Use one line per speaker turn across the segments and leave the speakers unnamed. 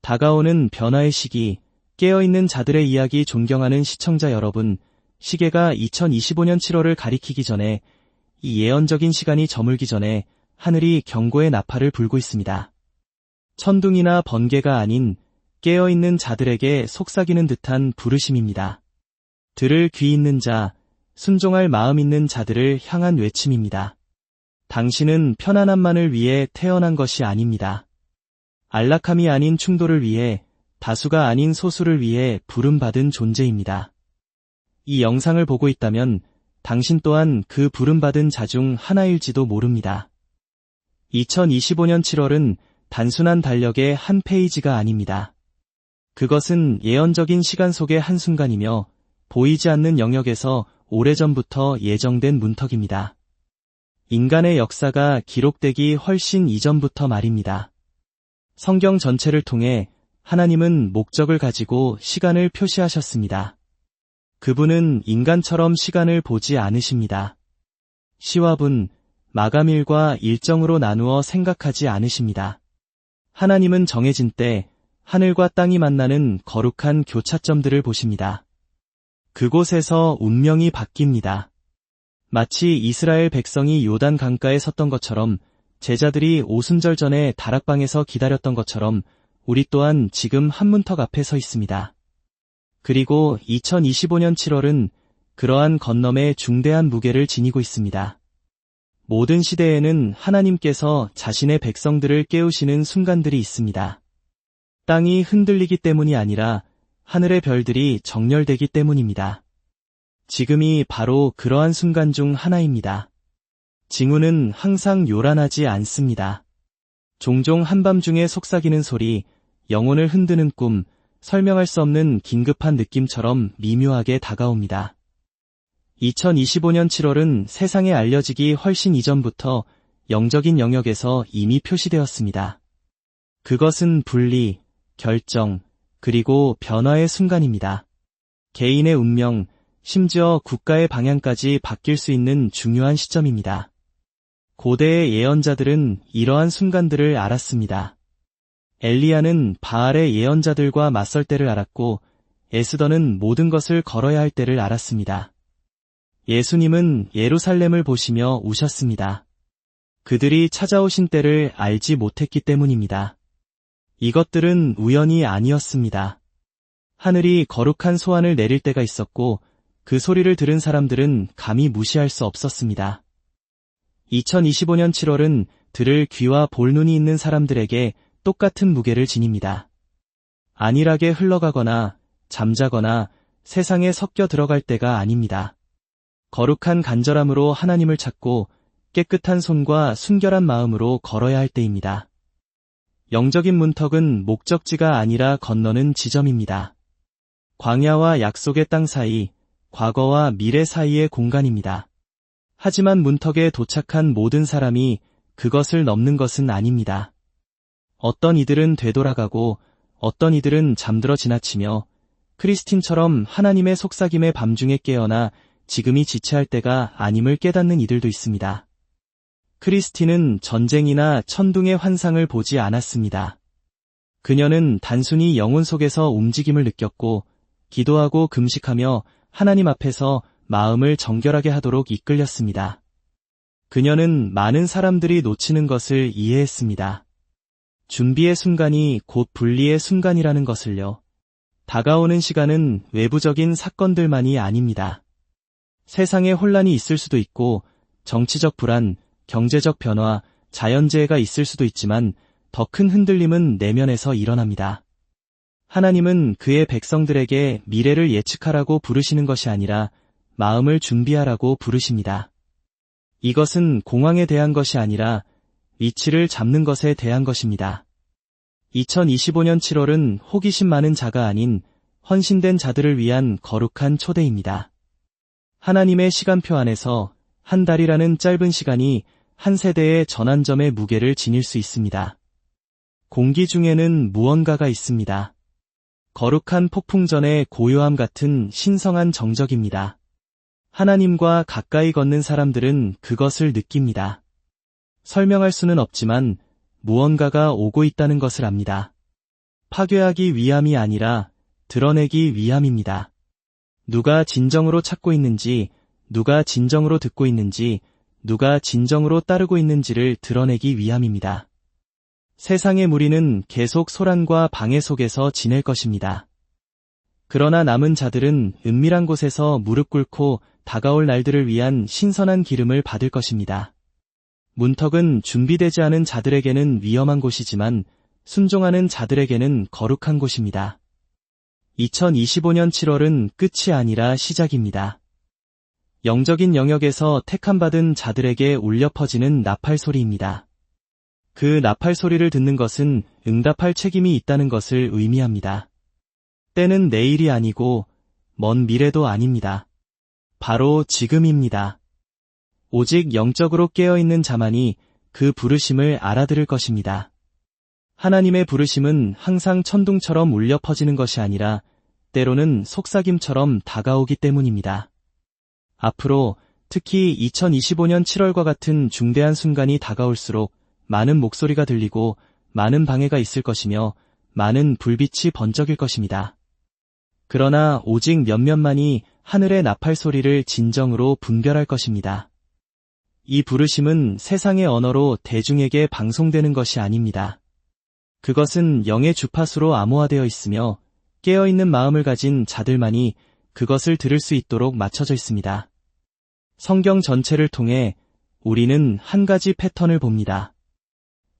다가오는 변화의 시기, 깨어있는 자들의 이야기 존경하는 시청자 여러분, 시계가 2025년 7월을 가리키기 전에 이 예언적인 시간이 저물기 전에 하늘이 경고의 나팔을 불고 있습니다. 천둥이나 번개가 아닌 깨어있는 자들에게 속삭이는 듯한 부르심입니다. 들을 귀 있는 자, 순종할 마음 있는 자들을 향한 외침입니다. 당신은 편안함만을 위해 태어난 것이 아닙니다. 안락함이 아닌 충돌을 위해, 다수가 아닌 소수를 위해 부름받은 존재입니다. 이 영상을 보고 있다면 당신 또한 그 부름받은 자 중 하나일지도 모릅니다. 2025년 7월은 단순한 달력의 한 페이지가 아닙니다. 그것은 예언적인 시간 속의 한순간이며 보이지 않는 영역에서 오래전부터 예정된 문턱입니다. 인간의 역사가 기록되기 훨씬 이전부터 말입니다. 성경 전체를 통해 하나님은 목적을 가지고 시간을 표시하셨습니다. 그분은 인간처럼 시간을 보지 않으십니다. 시화분, 마감일과 일정으로 나누어 생각하지 않으십니다. 하나님은 정해진 때 하늘과 땅이 만나는 거룩한 교차점들을 보십니다. 그곳에서 운명이 바뀝니다. 마치 이스라엘 백성이 요단 강가에 섰던 것처럼, 제자들이 오순절 전에 다락방에서 기다렸던 것처럼 우리 또한 지금 한문턱 앞에 서 있습니다. 그리고 2025년 7월은 그러한 건너에 중대한 무게를 지니고 있습니다. 모든 시대에는 하나님께서 자신의 백성들을 깨우시는 순간들이 있습니다. 땅이 흔들리기 때문이 아니라 하늘의 별들이 정렬되기 때문입니다. 지금이 바로 그러한 순간 중 하나입니다. 징후는 항상 요란하지 않습니다. 종종 한밤중에 속삭이는 소리, 영혼을 흔드는 꿈, 설명할 수 없는 긴급한 느낌처럼 미묘하게 다가옵니다. 2025년 7월은 세상에 알려지기 훨씬 이전부터 영적인 영역에서 이미 표시되었습니다. 그것은 분리, 결정, 그리고 변화의 순간입니다. 개인의 운명, 심지어 국가의 방향까지 바뀔 수 있는 중요한 시점입니다. 고대의 예언자들은 이러한 순간들을 알았습니다. 엘리야는 바알의 예언자들과 맞설 때를 알았고, 에스더는 모든 것을 걸어야 할 때를 알았습니다. 예수님은 예루살렘을 보시며 우셨습니다. 그들이 찾아오신 때를 알지 못했기 때문입니다. 이것들은 우연이 아니었습니다. 하늘이 거룩한 소환을 내릴 때가 있었고, 그 소리를 들은 사람들은 감히 무시할 수 없었습니다. 2025년 7월은 들을 귀와 볼 눈이 있는 사람들에게 똑같은 무게를 지닙니다. 안일하게 흘러가거나 잠자거나 세상에 섞여 들어갈 때가 아닙니다. 거룩한 간절함으로 하나님을 찾고 깨끗한 손과 순결한 마음으로 걸어야 할 때입니다. 영적인 문턱은 목적지가 아니라 건너는 지점입니다. 광야와 약속의 땅 사이, 과거와 미래 사이의 공간입니다. 하지만 문턱에 도착한 모든 사람이 그것을 넘는 것은 아닙니다. 어떤 이들은 되돌아가고 어떤 이들은 잠들어 지나치며 크리스틴처럼 하나님의 속삭임의 밤중에 깨어나 지금이 지체할 때가 아님을 깨닫는 이들도 있습니다. 크리스틴은 전쟁이나 천둥의 환상을 보지 않았습니다. 그녀는 단순히 영혼 속에서 움직임을 느꼈고 기도하고 금식하며 하나님 앞에서 마음을 정결하게 하도록 이끌렸습니다. 그녀는 많은 사람들이 놓치는 것을 이해했습니다. 준비의 순간이 곧 분리의 순간이라는 것을요. 다가오는 시간은 외부적인 사건들만이 아닙니다. 세상에 혼란이 있을 수도 있고 정치적 불안, 경제적 변화, 자연재해가 있을 수도 있지만 더 큰 흔들림은 내면에서 일어납니다. 하나님은 그의 백성들에게 미래를 예측하라고 부르시는 것이 아니라 마음을 준비하라고 부르십니다. 이것은 공황에 대한 것이 아니라 위치를 잡는 것에 대한 것입니다. 2025년 7월은 호기심 많은 자가 아닌 헌신된 자들을 위한 거룩한 초대입니다. 하나님의 시간표 안에서 한 달이라는 짧은 시간이 한 세대의 전환점의 무게를 지닐 수 있습니다. 공기 중에는 무언가가 있습니다. 거룩한 폭풍전의 고요함 같은 신성한 정적입니다. 하나님과 가까이 걷는 사람들은 그것을 느낍니다. 설명할 수는 없지만 무언가가 오고 있다는 것을 압니다. 파괴하기 위함이 아니라 드러내기 위함입니다. 누가 진정으로 찾고 있는지, 누가 진정으로 듣고 있는지, 누가 진정으로 따르고 있는지를 드러내기 위함입니다. 세상의 무리는 계속 소란과 방해 속에서 지낼 것입니다. 그러나 남은 자들은 은밀한 곳에서 무릎 꿇고 다가올 날들을 위한 신선한 기름을 받을 것입니다. 문턱은 준비되지 않은 자들에게는 위험한 곳이지만 순종하는 자들에게는 거룩한 곳입니다. 2025년 7월은 끝이 아니라 시작입니다. 영적인 영역에서 택함받은 자들에게 울려 퍼지는 나팔 소리입니다. 그 나팔 소리를 듣는 것은 응답할 책임이 있다는 것을 의미합니다. 때는 내일이 아니고 먼 미래도 아닙니다. 바로 지금입니다. 오직 영적으로 깨어있는 자만이 그 부르심을 알아들을 것입니다. 하나님의 부르심은 항상 천둥처럼 울려 퍼지는 것이 아니라 때로는 속삭임처럼 다가오기 때문입니다. 앞으로 특히 2025년 7월과 같은 중대한 순간이 다가올수록 많은 목소리가 들리고 많은 방해가 있을 것이며 많은 불빛이 번쩍일 것입니다. 그러나 오직 몇몇만이 하늘의 나팔 소리를 진정으로 분별할 것입니다. 이 부르심은 세상의 언어로 대중에게 방송되는 것이 아닙니다. 그것은 영의 주파수로 암호화되어 있으며 깨어있는 마음을 가진 자들만이 그것을 들을 수 있도록 맞춰져 있습니다. 성경 전체를 통해 우리는 한 가지 패턴을 봅니다.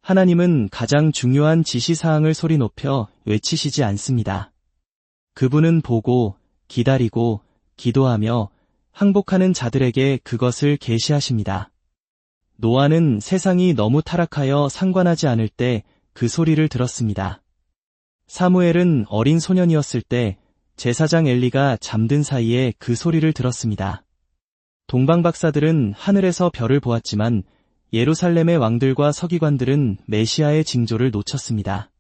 하나님은 가장 중요한 지시사항을 소리 높여 외치시지 않습니다. 그분은 보고, 기다리고, 기도하며 항복하는 자들에게 그것을 계시하십니다. 노아는 세상이 너무 타락하여 상관하지 않을 때 그 소리를 들었습니다. 사무엘은 어린 소년이었을 때 제사장 엘리가 잠든 사이에 그 소리를 들었습니다. 동방박사들은 하늘에서 별을 보았지만 예루살렘의 왕들과 서기관들은 메시아의 징조를 놓쳤습니다.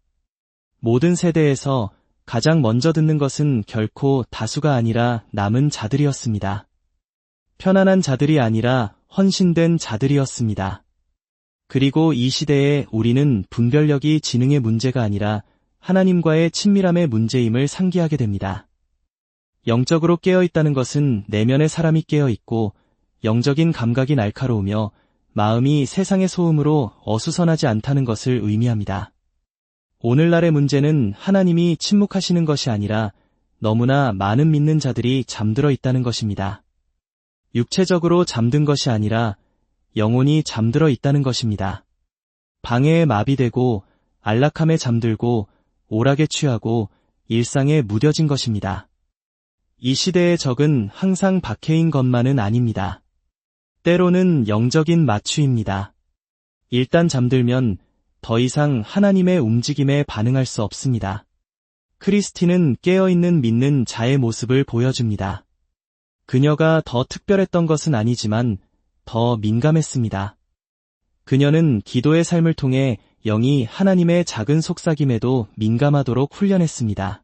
모든 세대에서 가장 먼저 듣는 것은 결코 다수가 아니라 남은 자들이었습니다. 편안한 자들이 아니라 헌신된 자들이었습니다. 그리고 이 시대에 우리는 분별력이 지능의 문제가 아니라 하나님과의 친밀함의 문제임을 상기하게 됩니다. 영적으로 깨어있다는 것은 내면의 사람이 깨어있고 영적인 감각이 날카로우며 마음이 세상의 소음으로 어수선하지 않다는 것을 의미합니다. 오늘날의 문제는 하나님이 침묵하시는 것이 아니라 너무나 많은 믿는 자들이 잠들어 있다는 것입니다. 육체적으로 잠든 것이 아니라 영혼이 잠들어 있다는 것입니다. 방해에 마비되고 안락함에 잠들고 오락에 취하고 일상에 무뎌진 것입니다. 이 시대의 적은 항상 박해인 것만은 아닙니다. 때로는 영적인 마취입니다. 일단 잠들면 더 이상 하나님의 움직임에 반응할 수 없습니다. 크리스티는 깨어있는 믿는 자의 모습을 보여줍니다. 그녀가 더 특별했던 것은 아니지만 더 민감했습니다. 그녀는 기도의 삶을 통해 영이 하나님의 작은 속삭임에도 민감하도록 훈련했습니다.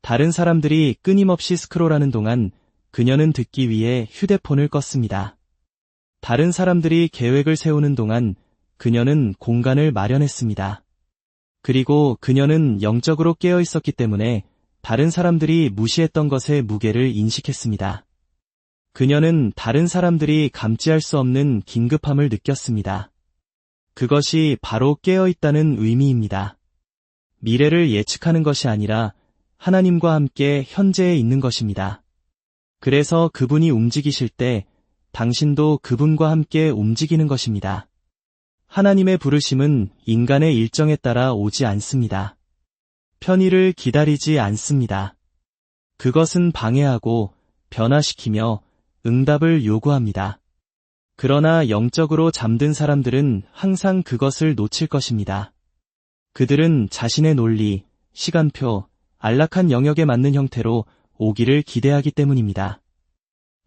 다른 사람들이 끊임없이 스크롤하는 동안 그녀는 듣기 위해 휴대폰을 껐습니다. 다른 사람들이 계획을 세우는 동안 그녀는 공간을 마련했습니다. 그리고 그녀는 영적으로 깨어 있었기 때문에 다른 사람들이 무시했던 것의 무게를 인식했습니다. 그녀는 다른 사람들이 감지할 수 없는 긴급함을 느꼈습니다. 그것이 바로 깨어 있다는 의미입니다. 미래를 예측하는 것이 아니라 하나님과 함께 현재에 있는 것입니다. 그래서 그분이 움직이실 때 당신도 그분과 함께 움직이는 것입니다. 하나님의 부르심은 인간의 일정에 따라 오지 않습니다. 편의를 기다리지 않습니다. 그것은 방해하고 변화시키며 응답을 요구합니다. 그러나 영적으로 잠든 사람들은 항상 그것을 놓칠 것입니다. 그들은 자신의 논리, 시간표, 안락한 영역에 맞는 형태로 오기를 기대하기 때문입니다.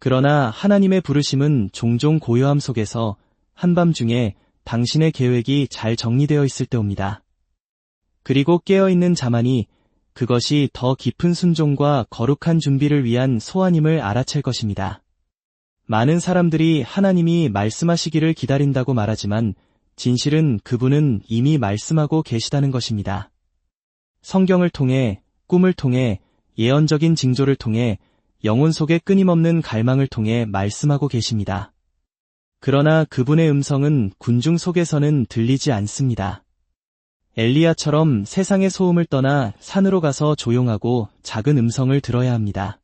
그러나 하나님의 부르심은 종종 고요함 속에서 한밤중에 당신의 계획이 잘 정리되어 있을 때 옵니다. 그리고 깨어있는 자만이 그것이 더 깊은 순종과 거룩한 준비를 위한 소원임을 알아챌 것입니다. 많은 사람들이 하나님이 말씀하시기를 기다린다고 말하지만 진실은 그분은 이미 말씀하고 계시다는 것입니다. 성경을 통해, 꿈을 통해, 예언적인 징조를 통해, 영혼 속의 끊임없는 갈망을 통해 말씀하고 계십니다. 그러나 그분의 음성은 군중 속에서는 들리지 않습니다. 엘리야처럼 세상의 소음을 떠나 산으로 가서 조용하고 작은 음성을 들어야 합니다.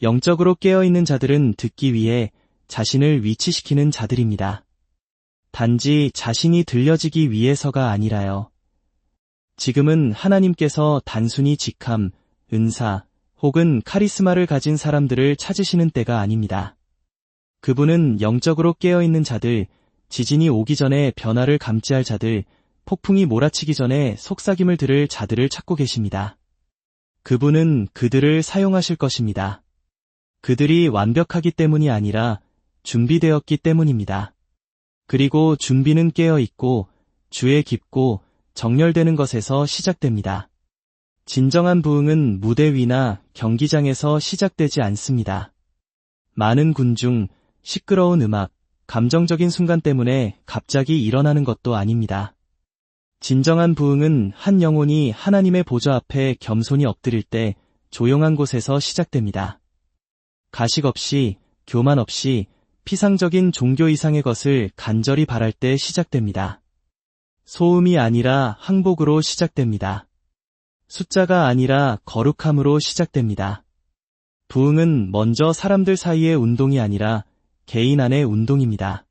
영적으로 깨어있는 자들은 듣기 위해 자신을 위치시키는 자들입니다. 단지 자신이 들려지기 위해서가 아니라요. 지금은 하나님께서 단순히 직함, 은사, 혹은 카리스마를 가진 사람들을 찾으시는 때가 아닙니다. 그분은 영적으로 깨어있는 자들, 지진이 오기 전에 변화를 감지할 자들, 폭풍이 몰아치기 전에 속삭임을 들을 자들을 찾고 계십니다. 그분은 그들을 사용하실 것입니다. 그들이 완벽하기 때문이 아니라 준비되었기 때문입니다. 그리고 준비는 깨어있고 주의 깊고 정렬되는 것에서 시작됩니다. 진정한 부흥은 무대 위나 경기장에서 시작되지 않습니다. 많은 군중, 시끄러운 음악, 감정적인 순간 때문에 갑자기 일어나는 것도 아닙니다. 진정한 부흥은 한 영혼이 하나님의 보좌 앞에 겸손히 엎드릴 때 조용한 곳에서 시작됩니다. 가식 없이, 교만 없이 피상적인 종교 이상의 것을 간절히 바랄 때 시작됩니다. 소음이 아니라 항복으로 시작됩니다. 숫자가 아니라 거룩함으로 시작됩니다. 부흥은 먼저 사람들 사이의 운동이 아니라 개인 안의 운동입니다.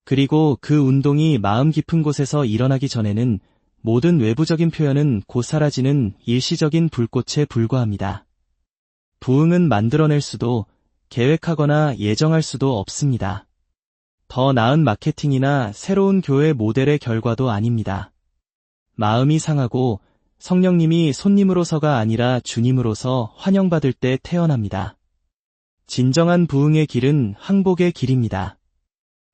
그리고 그 운동이 마음 깊은 곳에서 일어나기 전에는 모든 외부적인 표현은 곧 사라지는 일시적인 불꽃에 불과합니다. 부흥은 만들어낼 수도 계획하거나 예정할 수도 없습니다. 더 나은 마케팅이나 새로운 교회 모델의 결과도 아닙니다. 마음이 상하고 성령님이 손님으로서가 아니라 주님으로서 환영받을 때 태어납니다. 진정한 부흥의 길은 항복의 길입니다.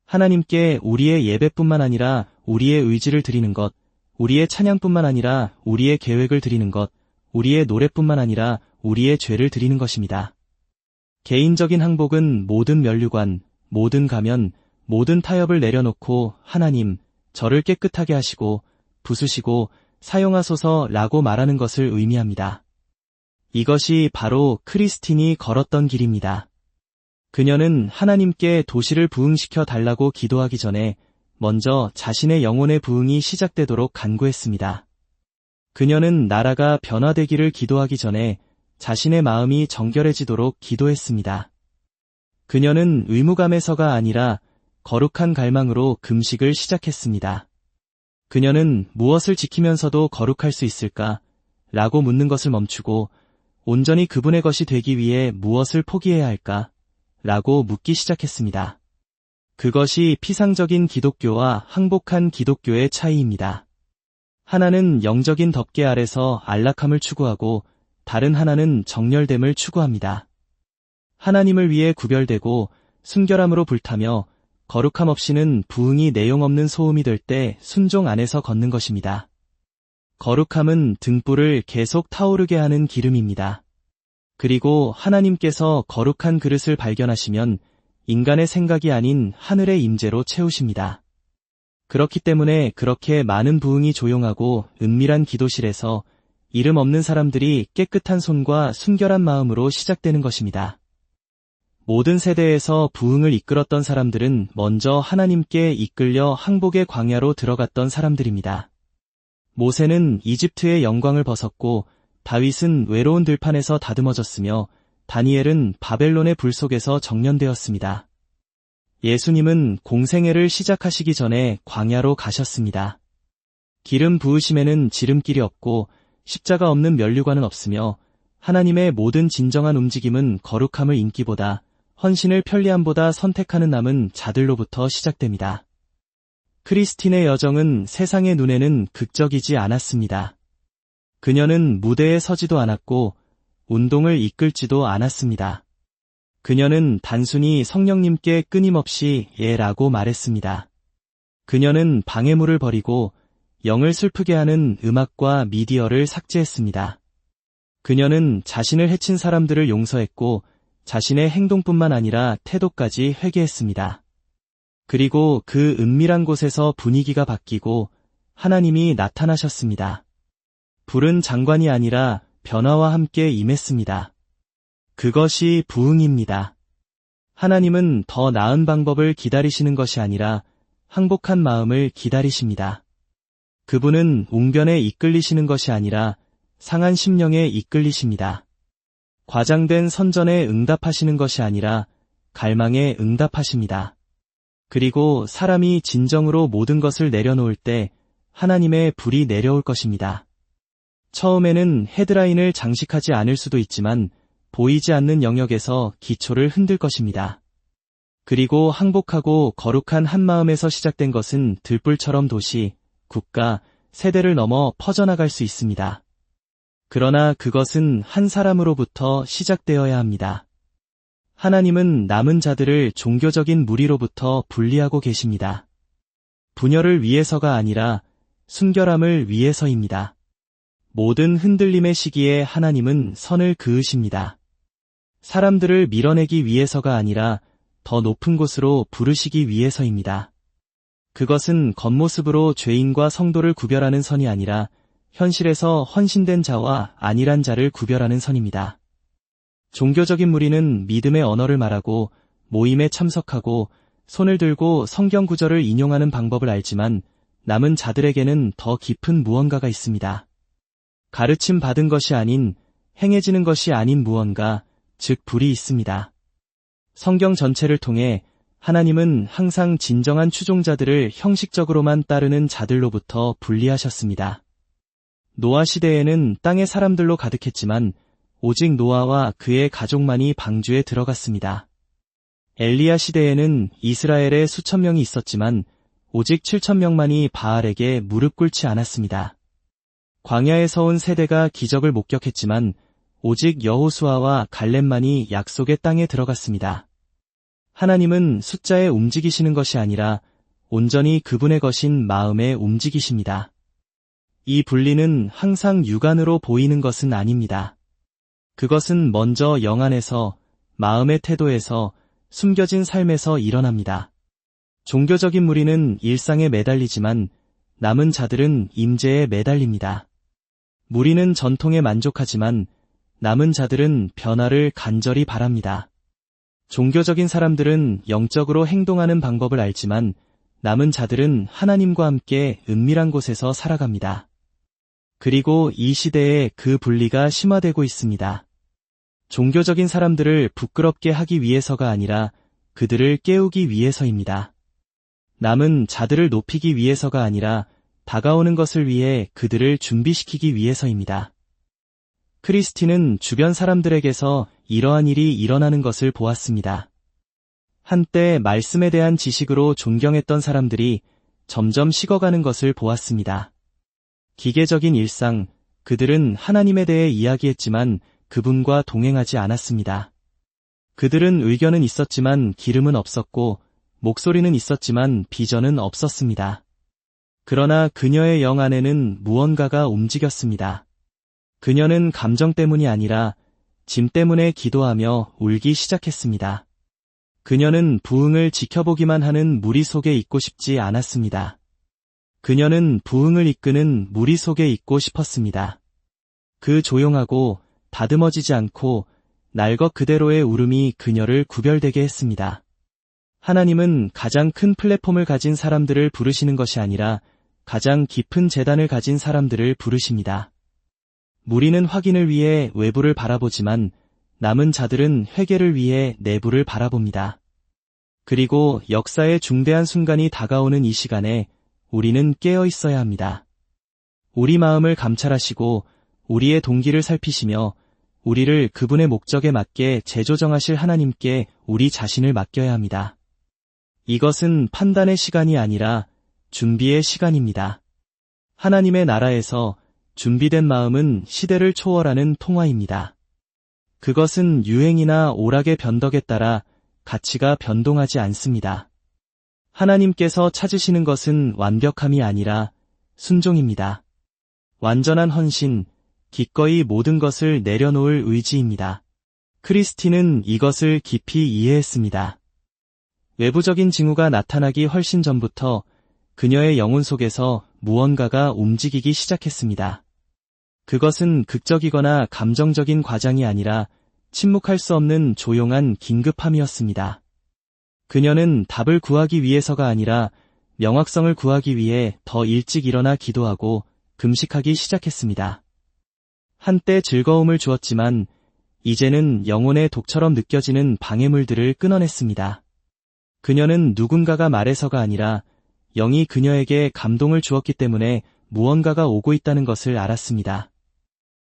하나님께 우리의 예배뿐만 아니라 우리의 의지를 드리는 것, 우리의 찬양뿐만 아니라 우리의 계획을 드리는 것, 우리의 노래뿐만 아니라 우리의 죄를 드리는 것입니다. 개인적인 항복은 모든 면류관, 모든 가면, 모든 타협을 내려놓고 하나님, 저를 깨끗하게 하시고 부수시고 사용하소서라고 말하는 것을 의미합니다. 이것이 바로 크리스틴이 걸었던 길입니다. 그녀는 하나님께 도시를 부흥시켜 달라고 기도하기 전에 먼저 자신의 영혼의 부흥이 시작되도록 간구했습니다. 그녀는 나라가 변화되기를 기도하기 전에 자신의 마음이 정결해지도록 기도했습니다. 그녀는 의무감에서가 아니라 거룩한 갈망으로 금식을 시작했습니다. 그녀는 무엇을 지키면서도 거룩할 수 있을까? 라고 묻는 것을 멈추고 온전히 그분의 것이 되기 위해 무엇을 포기해야 할까? 라고 묻기 시작했습니다. 그것이 피상적인 기독교와 항복한 기독교의 차이입니다. 하나는 영적인 덮개 아래서 안락함을 추구하고 다른 하나는 정렬됨을 추구합니다. 하나님을 위해 구별되고 순결함으로 불타며 거룩함 없이는 부흥이 내용 없는 소음이 될 때 순종 안에서 걷는 것입니다. 거룩함은 등불을 계속 타오르게 하는 기름입니다. 그리고 하나님께서 거룩한 그릇을 발견하시면 인간의 생각이 아닌 하늘의 임재로 채우십니다. 그렇기 때문에 그렇게 많은 부흥이 조용하고 은밀한 기도실에서 이름 없는 사람들이 깨끗한 손과 순결한 마음으로 시작되는 것입니다. 모든 세대에서 부흥을 이끌었던 사람들은 먼저 하나님께 이끌려 항복의 광야로 들어갔던 사람들입니다. 모세는 이집트의 영광을 벗었고 다윗은 외로운 들판에서 다듬어졌으며 다니엘은 바벨론의 불 속에서 정련되었습니다. 예수님은 공생애를 시작하시기 전에 광야로 가셨습니다. 기름 부으심에는 지름길이 없고 십자가 없는 면류관은 없으며 하나님의 모든 진정한 움직임은 거룩함을 인기보다 헌신을 편리함보다 선택하는 남은 자들로부터 시작됩니다. 크리스틴의 여정은 세상의 눈에는 극적이지 않았습니다. 그녀는 무대에 서지도 않았고 운동을 이끌지도 않았습니다. 그녀는 단순히 성령님께 끊임없이 예라고 말했습니다. 그녀는 방해물을 버리고 영을 슬프게 하는 음악과 미디어를 삭제했습니다. 그녀는 자신을 해친 사람들을 용서했고 자신의 행동뿐만 아니라 태도까지 회개했습니다. 그리고 그 은밀한 곳에서 분위기가 바뀌고 하나님이 나타나셨습니다. 불은 장관이 아니라 변화와 함께 임했습니다. 그것이 부흥입니다. 하나님은 더 나은 방법을 기다리시는 것이 아니라 항복한 마음을 기다리십니다. 그분은 웅변에 이끌리시는 것이 아니라 상한 심령에 이끌리십니다. 과장된 선전에 응답하시는 것이 아니라 갈망에 응답하십니다. 그리고 사람이 진정으로 모든 것을 내려놓을 때 하나님의 불이 내려올 것입니다. 처음에는 헤드라인을 장식하지 않을 수도 있지만 보이지 않는 영역에서 기초를 흔들 것입니다. 그리고 항복하고 거룩한 한마음에서 시작된 것은 들불처럼 도시, 국가, 세대를 넘어 퍼져나갈 수 있습니다. 그러나 그것은 한 사람으로부터 시작되어야 합니다. 하나님은 남은 자들을 종교적인 무리로부터 분리하고 계십니다. 분열을 위해서가 아니라 순결함을 위해서입니다. 모든 흔들림의 시기에 하나님은 선을 그으십니다. 사람들을 밀어내기 위해서가 아니라 더 높은 곳으로 부르시기 위해서입니다. 그것은 겉모습으로 죄인과 성도를 구별하는 선이 아니라 현실에서 헌신된 자와 안일한 자를 구별하는 선입니다. 종교적인 무리는 믿음의 언어를 말하고 모임에 참석하고 손을 들고 성경 구절을 인용하는 방법을 알지만 남은 자들에게는 더 깊은 무언가가 있습니다. 가르침 받은 것이 아닌 행해지는 것이 아닌 무언가, 즉 불이 있습니다. 성경 전체를 통해 하나님은 항상 진정한 추종자들을 형식적으로만 따르는 자들로부터 분리하셨습니다. 노아 시대에는 땅의 사람들로 가득했지만 오직 노아와 그의 가족만이 방주에 들어갔습니다. 엘리야 시대에는 이스라엘에 수천 명이 있었지만 오직 7천 명만이 바알에게 무릎 꿇지 않았습니다. 광야에서 온 세대가 기적을 목격했지만 오직 여호수아와 갈렙만이 약속의 땅에 들어갔습니다. 하나님은 숫자에 움직이시는 것이 아니라 온전히 그분의 것인 마음에 움직이십니다. 이 분리는 항상 육안으로 보이는 것은 아닙니다. 그것은 먼저 영 안에서, 마음의 태도에서, 숨겨진 삶에서 일어납니다. 종교적인 무리는 일상에 매달리지만 남은 자들은 임재에 매달립니다. 무리는 전통에 만족하지만 남은 자들은 변화를 간절히 바랍니다. 종교적인 사람들은 영적으로 행동하는 방법을 알지만 남은 자들은 하나님과 함께 은밀한 곳에서 살아갑니다. 그리고 이 시대에 그 분리가 심화되고 있습니다. 종교적인 사람들을 부끄럽게 하기 위해서가 아니라 그들을 깨우기 위해서입니다. 남은 자들을 높이기 위해서가 아니라 다가오는 것을 위해 그들을 준비시키기 위해서입니다. 크리스티는 주변 사람들에게서 이러한 일이 일어나는 것을 보았습니다. 한때 말씀에 대한 지식으로 존경했던 사람들이 점점 식어가는 것을 보았습니다. 기계적인 일상, 그들은 하나님에 대해 이야기했지만 그분과 동행하지 않았습니다. 그들은 의견은 있었지만 기름은 없었고 목소리는 있었지만 비전은 없었습니다. 그러나 그녀의 영 안에는 무언가가 움직였습니다. 그녀는 감정 때문이 아니라 짐 때문에 기도하며 울기 시작했습니다. 그녀는 부흥을 지켜보기만 하는 무리 속에 있고 싶지 않았습니다. 그녀는 부흥을 이끄는 무리 속에 있고 싶었습니다. 그 조용하고 다듬어지지 않고 날 것 그대로의 울음이 그녀를 구별되게 했습니다. 하나님은 가장 큰 플랫폼을 가진 사람들을 부르시는 것이 아니라 가장 깊은 재단을 가진 사람들을 부르십니다. 무리는 확인을 위해 외부를 바라보지만 남은 자들은 회개를 위해 내부를 바라봅니다. 그리고 역사의 중대한 순간이 다가오는 이 시간에 우리는 깨어 있어야 합니다. 우리 마음을 감찰하시고 우리의 동기를 살피시며 우리를 그분의 목적에 맞게 재조정하실 하나님께 우리 자신을 맡겨야 합니다. 이것은 판단의 시간이 아니라 준비의 시간입니다. 하나님의 나라에서 준비된 마음은 시대를 초월하는 통화입니다. 그것은 유행이나 오락의 변덕에 따라 가치가 변동하지 않습니다. 하나님께서 찾으시는 것은 완벽함이 아니라 순종입니다. 완전한 헌신, 기꺼이 모든 것을 내려놓을 의지입니다. 크리스티는 이것을 깊이 이해했습니다. 외부적인 징후가 나타나기 훨씬 전부터 그녀의 영혼 속에서 무언가가 움직이기 시작했습니다. 그것은 극적이거나 감정적인 과장이 아니라 침묵할 수 없는 조용한 긴급함이었습니다. 그녀는 답을 구하기 위해서가 아니라 명확성을 구하기 위해 더 일찍 일어나 기도하고 금식하기 시작했습니다. 한때 즐거움을 주었지만 이제는 영혼의 독처럼 느껴지는 방해물들을 끊어냈습니다. 그녀는 누군가가 말해서가 아니라 영이 그녀에게 감동을 주었기 때문에 무언가가 오고 있다는 것을 알았습니다.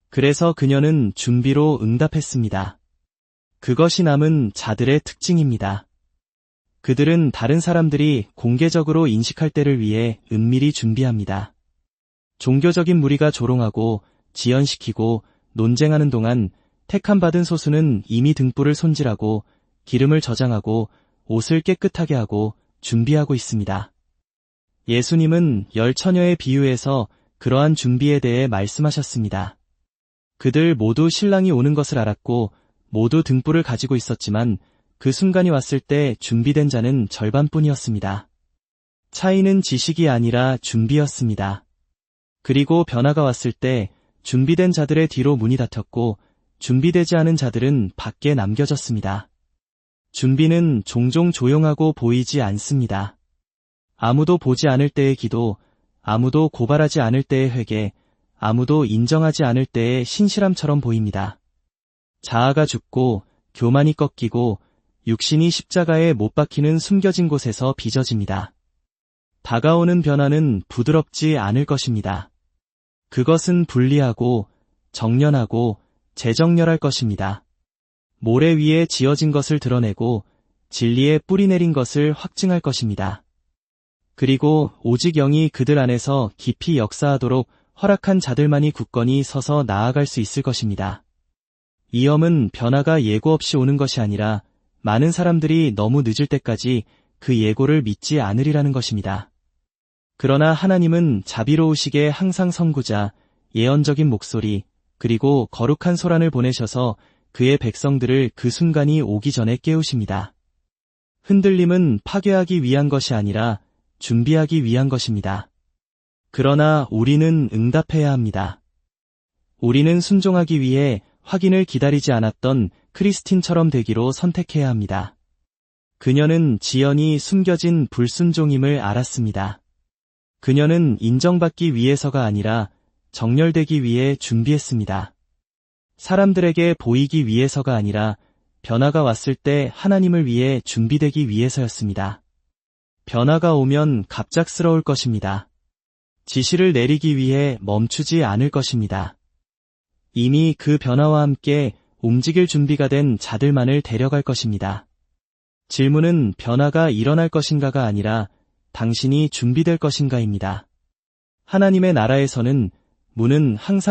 그래서 그녀는 준비로 응답했습니다. 그것이 남은 자들의 특징입니다. 그들은 다른 사람들이 공개적으로 인식할 때를 위해 은밀히 준비합니다. 종교적인 무리가 조롱하고 지연시키고 논쟁하는 동안 택함받은 소수는 이미 등불을 손질하고 기름을 저장하고 옷을 깨끗하게 하고 준비하고 있습니다. 예수님은 10처녀의 비유에서 그러한 준비에 대해 말씀하셨습니다. 그들 모두 신랑이 오는 것을 알았고 모두 등불을 가지고 있었지만 그 순간이 왔을 때 준비된 자는 절반뿐이었습니다. 차이는 지식이 아니라 준비였습니다. 그리고 변화가 왔을 때 준비된 자들의 뒤로 문이 닫혔고 준비되지 않은 자들은 밖에 남겨졌습니다. 준비는 종종 조용하고 보이지 않습니다. 아무도 보지 않을 때의 기도, 아무도 고발하지 않을 때의 회개, 아무도 인정하지 않을 때의 신실함처럼 보입니다. 자아가 죽고 교만이 꺾이고 육신이 십자가에 못 박히는 숨겨진 곳에서 빚어집니다. 다가오는 변화는 부드럽지 않을 것입니다. 그것은 불리하고 정련하고 재정렬할 것입니다. 모래 위에 지어진 것을 드러내고 진리에 뿌리 내린 것을 확증할 것입니다. 그리고 오직 영이 그들 안에서 깊이 역사하도록 허락한 자들만이 굳건히 서서 나아갈 수 있을 것입니다. 위험은 변화가 예고 없이 오는 것이 아니라 많은 사람들이 너무 늦을 때까지 그 예고를 믿지 않으리라는 것입니다. 그러나 하나님은 자비로우시게 항상 선구자, 예언적인 목소리, 그리고 거룩한 소란을 보내셔서 그의 백성들을 그 순간이 오기 전에 깨우십니다. 흔들림은 파괴하기 위한 것이 아니라 준비하기 위한 것입니다. 그러나 우리는 응답해야 합니다. 우리는 순종하기 위해 확인을 기다리지 않았던 크리스틴처럼 되기로 선택해야 합니다. 그녀는 지연이 숨겨진 불순종임을 알았습니다. 그녀는 인정받기 위해서가 아니라 정렬되기 위해 준비했습니다. 사람들에게 보이기 위해서가 아니라 변화가 왔을 때 하나님을 위해 준비되기 위해서였습니다. 변화가 오면 갑작스러울 것입니다. 지시를 내리기 위해 멈추지 않을 것입니다. 이미 그 변화와 함께 움직일 준비가 된 자들만을 데려갈 것입니다. 질문은 변화가 일어날 것인가가 아니라 당신이 준비될 것인가입니다. 하나님의 나라에서는 문은 항상